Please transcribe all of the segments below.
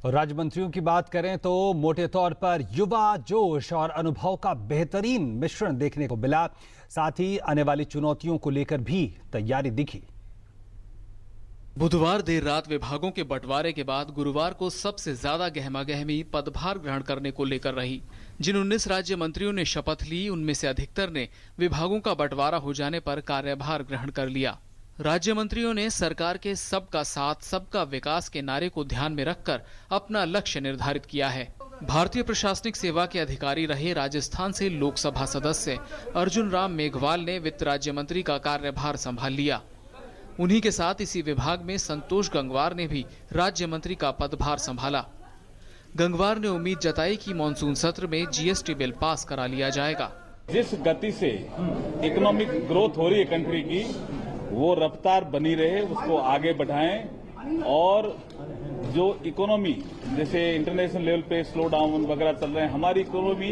राज्य मंत्रियों की बात करें तो मोटे तौर पर युवा जोश और अनुभव का बेहतरीन मिश्रण देखने को मिला। साथ ही आने वाली चुनौतियों को लेकर भी तैयारी दिखी। बुधवार देर रात विभागों के बंटवारे के बाद गुरुवार को सबसे ज्यादा गहमागहमी पदभार ग्रहण करने को लेकर रही। जिन 19 राज्य मंत्रियों ने शपथ ली, उनमें से अधिकतर ने विभागों का बंटवारा हो जाने पर कार्यभार ग्रहण कर लिया। राज्य मंत्रियों ने सरकार के सबका साथ सबका विकास के नारे को ध्यान में रखकर अपना लक्ष्य निर्धारित किया है। भारतीय प्रशासनिक सेवा के अधिकारी रहे राजस्थान से लोकसभा सदस्य अर्जुन राम मेघवाल ने वित्त राज्य मंत्री का कार्यभार संभाल लिया। उन्हीं के साथ इसी विभाग में संतोष गंगवार ने भी राज्य मंत्री का पदभार संभाला। गंगवार ने उम्मीद जताई कि मानसून सत्र में जीएसटी बिल पास करा लिया जाएगा। जिस गति से इकोनॉमिक ग्रोथ हो रही है कंट्री की, वो रफ्तार बनी रहे, उसको आगे बढ़ाएं और जो इकोनॉमी जैसे इंटरनेशनल लेवल पे स्लो डाउन वगैरह चल रहे हैं, हमारी इकोनॉमी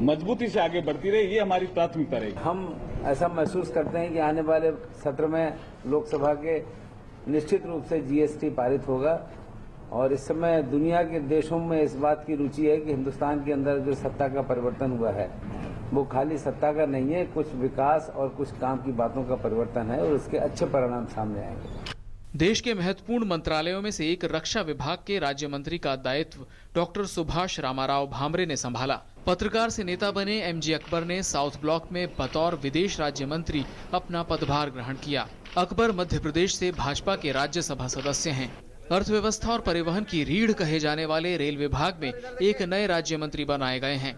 मजबूती से आगे बढ़ती रहे, ये हमारी प्राथमिकता रहेगी। हम ऐसा महसूस करते हैं कि आने वाले सत्र में लोकसभा के निश्चित रूप से जीएसटी पारित होगा और इस समय दुनिया के देशों में इस बात की रुचि है कि हिंदुस्तान के अंदर जो सत्ता का परिवर्तन हुआ है वो खाली सत्ता का नहीं है, कुछ विकास और कुछ काम की बातों का परिवर्तन है और उसके अच्छे परिणाम सामने आएंगे। देश के महत्वपूर्ण मंत्रालयों में से एक रक्षा विभाग के राज्य मंत्री का दायित्व डॉक्टर सुभाष रामाराव भामरे ने संभाला। पत्रकार से नेता बने एमजी अकबर ने साउथ ब्लॉक में बतौर विदेश राज्य मंत्री अपना पदभार ग्रहण किया। अकबर मध्य प्रदेश से भाजपा के राज्यसभा सदस्य हैं। अर्थव्यवस्था और परिवहन की रीढ़ कहे जाने वाले रेल विभाग में एक नए राज्य मंत्री बनाए गए हैं।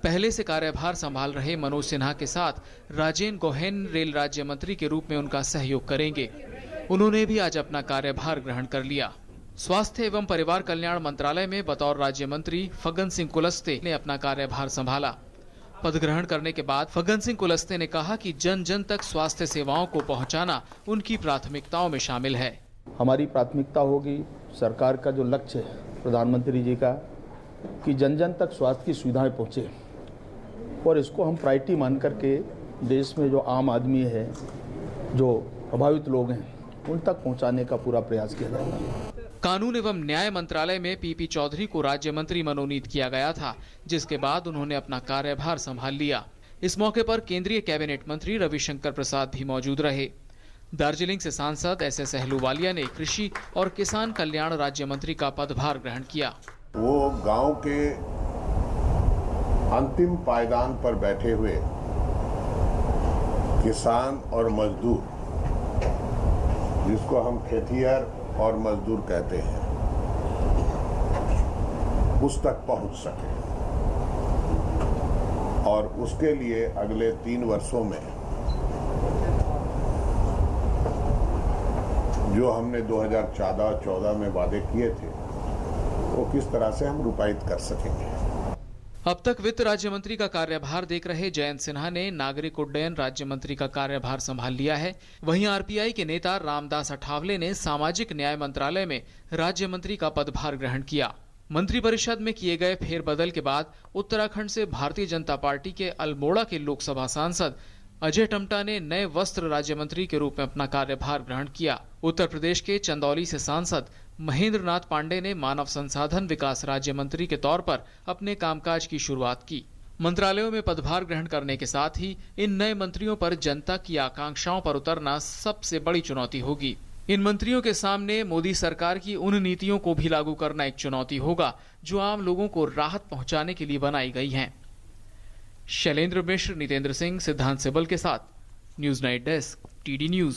पहले से कार्यभार संभाल रहे मनोज सिन्हा के साथ राजेन गोहेन रेल राज्य मंत्री के रूप में उनका सहयोग करेंगे। उन्होंने भी आज अपना कार्यभार ग्रहण कर लिया। स्वास्थ्य एवं परिवार कल्याण मंत्रालय में बतौर राज्य मंत्री फग्गन सिंह कुलस्ते ने अपना कार्यभार संभाला। पद ग्रहण करने के बाद फग्गन सिंह कुलस्ते ने कहा कि जन जन तक स्वास्थ्य सेवाओं को पहुंचाना उनकी प्राथमिकताओं में शामिल है। हमारी प्राथमिकता होगी सरकार का जो लक्ष्य है प्रधानमंत्री जी का कि जन जन तक स्वास्थ्य की सुविधाएं पहुंचे और इसको हम प्रायोरिटी मान करके देश में जो आम आदमी है, जो प्रभावित लोग हैं, उन तक पहुंचाने का पूरा प्रयास किया जाएगा। कानून एवं न्याय मंत्रालय में पीपी चौधरी को राज्य मंत्री मनोनीत किया गया था, जिसके बाद उन्होंने अपना कार्यभार संभाल लिया। इस मौके पर केंद्रीय कैबिनेट मंत्री रविशंकर प्रसाद भी मौजूद रहे। दार्जिलिंग से सांसद एसएस अहलूवालिया ने कृषि और किसान कल्याण राज्य मंत्री का पदभार ग्रहण किया। वो गांव के अंतिम पायदान पर बैठे हुए किसान और मजदूर, जिसको हम खेतिहर और मजदूर कहते हैं, उस तक पहुंच सके और उसके लिए अगले 3 वर्षों में जो हमने 2014 में वादे किए थे वो किस तरह से हम रूपायित कर सकेंगे। अब तक वित्त राज्य मंत्री का कार्यभार देख रहे जयंत सिन्हा ने नागरिक उड्डयन राज्य मंत्री का कार्यभार संभाल लिया है। वहीं आरपीआई के नेता रामदास अठावले ने सामाजिक न्याय मंत्रालय में राज्य मंत्री का पदभार ग्रहण किया। मंत्रिपरिषद में किए गए फेरबदल के बाद उत्तराखंड से भारतीय जनता पार्टी के अल्मोड़ा के लोकसभा सांसद अजय टम्टा ने नए वस्त्र राज्य मंत्री के रूप में अपना कार्यभार ग्रहण किया। उत्तर प्रदेश के चंदौली से सांसद महेंद्र नाथ पांडे ने मानव संसाधन विकास राज्य मंत्री के तौर पर अपने कामकाज की शुरुआत की। मंत्रालयों में पदभार ग्रहण करने के साथ ही इन नए मंत्रियों पर जनता की आकांक्षाओं पर उतरना सबसे बड़ी चुनौती होगी। इन मंत्रियों के सामने मोदी सरकार की उन नीतियों को भी लागू करना एक चुनौती होगा जो आम लोगों को राहत पहुंचाने के लिए बनाई गई हैं। शैलेंद्र मिश्र, नितेंद्र सिंह, सिद्धांत सिबल के साथ news night desk, TD news.